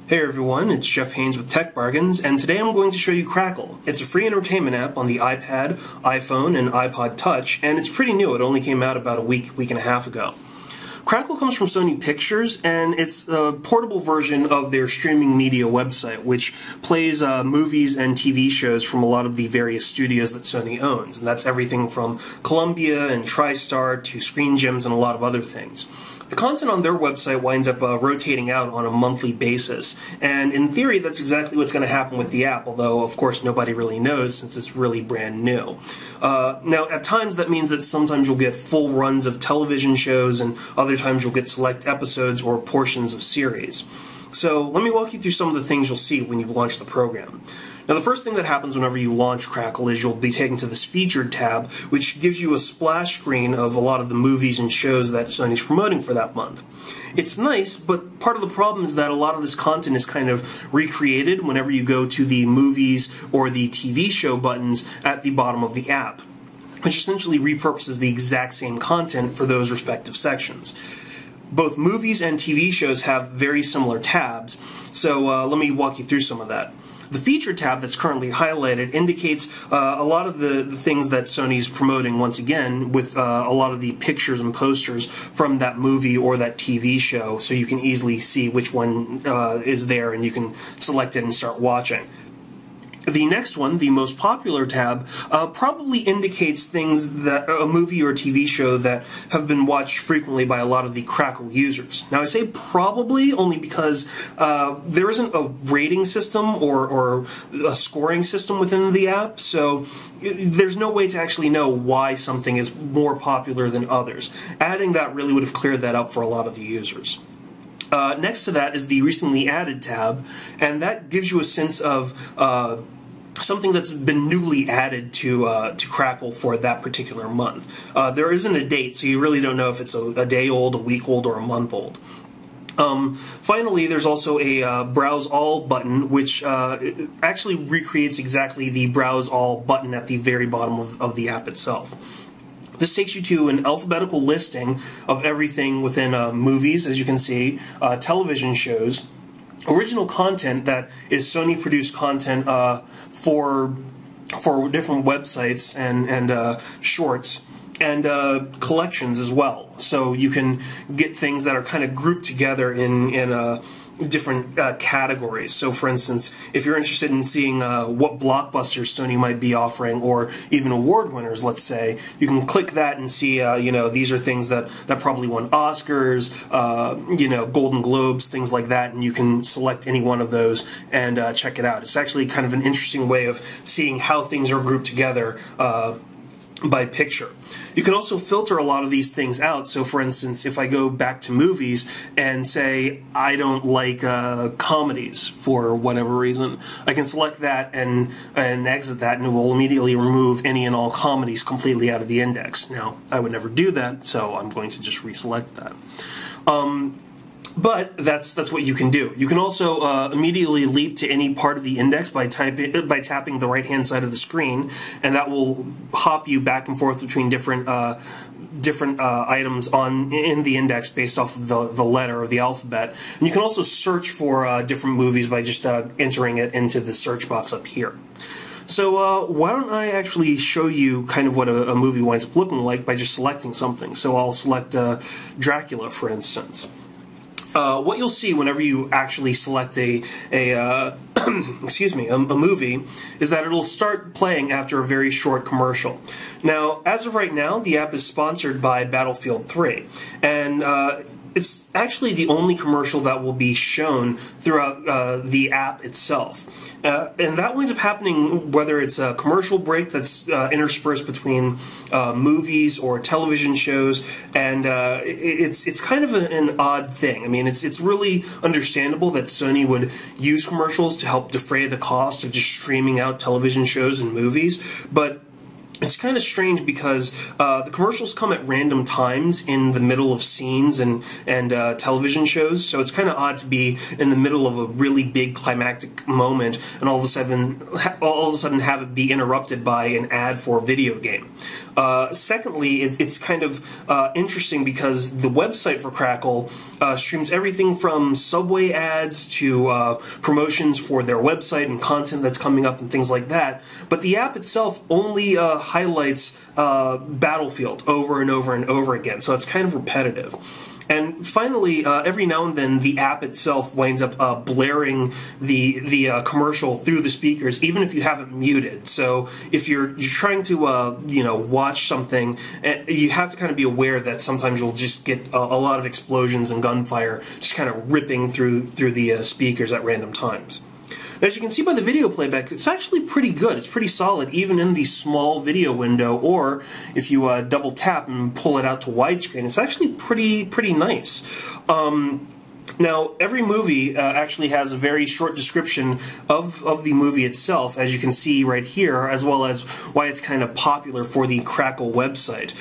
Hey everyone, it's Jeff Haynes with Tech Bargains, and today I'm going to show you Crackle. It's a free entertainment app on the iPad, iPhone, and iPod Touch, and it's pretty new. It only came out about a week and a half ago. Crackle comes from Sony Pictures, and it's a portable version of their streaming media website, which plays movies and TV shows from a lot of the various studios that Sony owns. And that's everything from Columbia and TriStar to Screen Gems and a lot of other things. The content on their website winds up rotating out on a monthly basis, and in theory that's exactly what's going to happen with the app, although of course nobody really knows since it's really brand new. Now at times that means that sometimes you'll get full runs of television shows, and other times you'll get select episodes or portions of series. So let me walk you through some of the things you'll see when you launch the program. Now the first thing that happens whenever you launch Crackle is you'll be taken to this Featured tab, which gives you a splash screen of a lot of the movies and shows that Sony's promoting for that month. It's nice, but part of the problem is that a lot of this content is kind of recreated whenever you go to the movies or the TV show buttons at the bottom of the app, which essentially repurposes the exact same content for those respective sections. Both movies and TV shows have very similar tabs, so let me walk you through some of that. The Featured tab that's currently highlighted indicates a lot of the things that Sony's promoting once again, with a lot of the pictures and posters from that movie or that TV show, so you can easily see which one is there and you can select it and start watching. The next one, the most popular tab, probably indicates things that a movie or a TV show that have been watched frequently by a lot of the Crackle users. Now I say probably only because there isn't a rating system or a scoring system within the app, so there's no way to actually know why something is more popular than others. Adding that really would have cleared that up for a lot of the users. Next to that is the Recently Added tab, and that gives you a sense of something that's been newly added to Crackle for that particular month. There isn't a date, so you really don't know if it's a day old, a week old, or a month old. Finally, there's also a Browse All button, which actually recreates exactly the Browse All button at the very bottom of the app itself. This takes you to an alphabetical listing of everything within movies, as you can see, television shows, original content that is Sony produced content for different websites and shorts, and collections as well. So you can get things that are kind of grouped together in different categories. So for instance, if you're interested in seeing what blockbusters Sony might be offering, or even award winners, let's say, you can click that and see, you know, these are things that probably won Oscars, you know, Golden Globes, things like that, and you can select any one of those and check it out. It's actually kind of an interesting way of seeing how things are grouped together by picture. You can also filter a lot of these things out. So for instance, if I go back to movies and say I don't like comedies for whatever reason, I can select that and exit that, and it will immediately remove any and all comedies completely out of the index. Now, I would never do that, so I'm going to just reselect that. But that's what you can do. You can also immediately leap to any part of the index by tapping the right-hand side of the screen, and that will hop you back and forth between different items in the index based off of the letter or the alphabet. And you can also search for different movies by just entering it into the search box up here. So why don't I actually show you kind of what a movie winds up looking like by just selecting something. So I'll select Dracula, for instance. What you'll see whenever you actually select a excuse me, a movie, is that it'll start playing after a very short commercial. Now, as of right now, the app is sponsored by Battlefield 3, and it's actually the only commercial that will be shown throughout the app itself. And that winds up happening whether it's a commercial break that's interspersed between movies or television shows, and it's kind of an odd thing. I mean, it's really understandable that Sony would use commercials to help defray the cost of just streaming out television shows and movies, but it's kind of strange because the commercials come at random times in the middle of scenes and television shows, so it's kind of odd to be in the middle of a really big climactic moment and all of a sudden have it be interrupted by an ad for a video game. Secondly, it's kind of interesting because the website for Crackle streams everything from Subway ads to promotions for their website and content that's coming up and things like that. But the app itself only highlights Battlefield over and over and over again, so it's kind of repetitive. And finally, every now and then, the app itself winds up blaring the commercial through the speakers, even if you haven't muted. So if you're trying to watch something, you have to kind of be aware that sometimes you'll just get a lot of explosions and gunfire just kind of ripping through the speakers at random times. As you can see by the video playback, it's actually pretty good. It's pretty solid, even in the small video window, or if you double tap and pull it out to widescreen, it's actually pretty nice. Now, every movie actually has a very short description of the movie itself, as you can see right here, as well as why it's kind of popular for the Crackle website.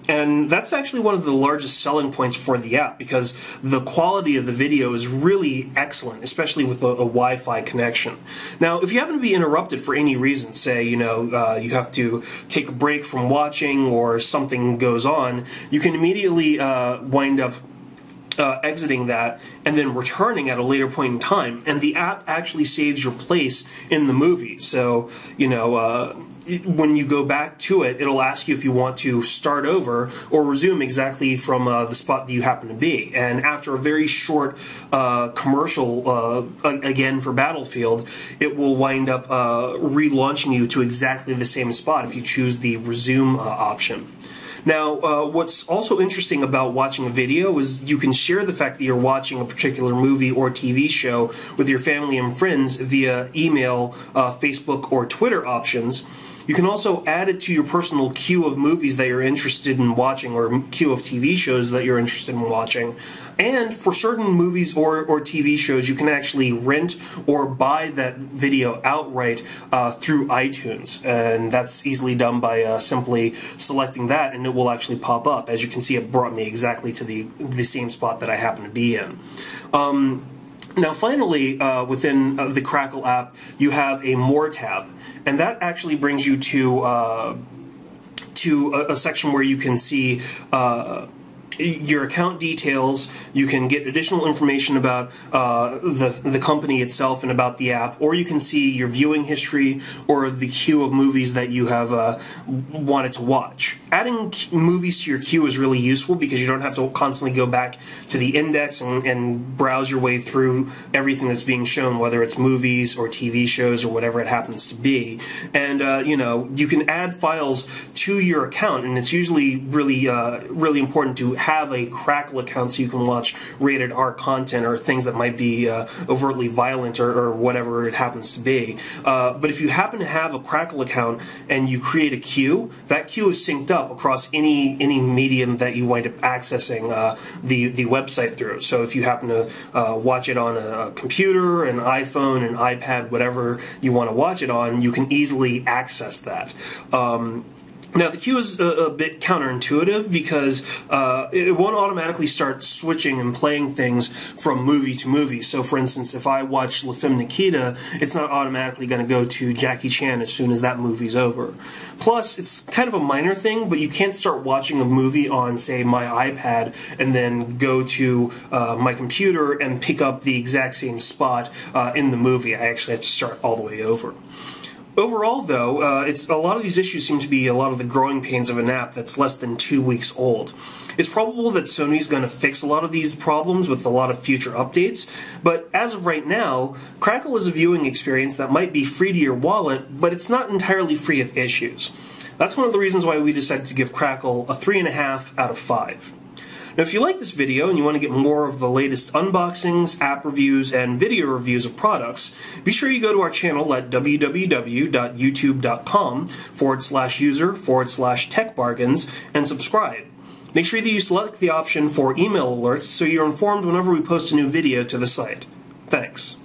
And that's actually one of the largest selling points for the app, because the quality of the video is really excellent, especially with a Wi-Fi connection. Now, if you happen to be interrupted for any reason, say, you have to take a break from watching or something goes on, you can immediately wind up exiting that and then returning at a later point in time, and the app actually saves your place in the movie. So when you go back to it, it'll ask you if you want to start over or resume exactly from the spot that you happen to be. And after a very short commercial, again for Battlefield, it will wind up relaunching you to exactly the same spot if you choose the resume option. Now, what's also interesting about watching a video is you can share the fact that you're watching a particular movie or TV show with your family and friends via email, Facebook, or Twitter options. You can also add it to your personal queue of movies that you're interested in watching, or queue of TV shows that you're interested in watching. And for certain movies or TV shows, you can actually rent or buy that video outright through iTunes. And that's easily done by simply selecting that, and it will actually pop up. As you can see, it brought me exactly to the same spot that I happen to be in. Now finally, within the Crackle app, you have a More tab, and that actually brings you to a section where you can see your account details. You can get additional information about the company itself and about the app, or you can see your viewing history or the queue of movies that you have wanted to watch. Adding movies to your queue is really useful because you don't have to constantly go back to the index and browse your way through everything that's being shown, whether it's movies or TV shows or whatever it happens to be. And you can add files to your account, and it's usually really important to have a Crackle account so you can watch rated R content or things that might be overtly violent or whatever it happens to be. But if you happen to have a Crackle account and you create a queue, that queue is synced up across any medium that you wind up accessing the website through. So if you happen to watch it on a computer, an iPhone, an iPad, whatever you want to watch it on, you can easily access that. Now, the queue is a bit counterintuitive because it won't automatically start switching and playing things from movie to movie. So, for instance, if I watch La Femme Nikita, it's not automatically going to go to Jackie Chan as soon as that movie's over. Plus, it's kind of a minor thing, but you can't start watching a movie on, say, my iPad and then go to my computer and pick up the exact same spot in the movie. I actually have to start all the way over. Overall, though, a lot of these issues seem to be a lot of the growing pains of an app that's less than 2 weeks old. It's probable that Sony's going to fix a lot of these problems with a lot of future updates, but as of right now, Crackle is a viewing experience that might be free to your wallet, but it's not entirely free of issues. That's one of the reasons why we decided to give Crackle a 3.5 out of 5. Now, if you like this video and you want to get more of the latest unboxings, app reviews, and video reviews of products, be sure you go to our channel at www.youtube.com/user/techbargains and subscribe. Make sure that you select the option for email alerts so you're informed whenever we post a new video to the site. Thanks.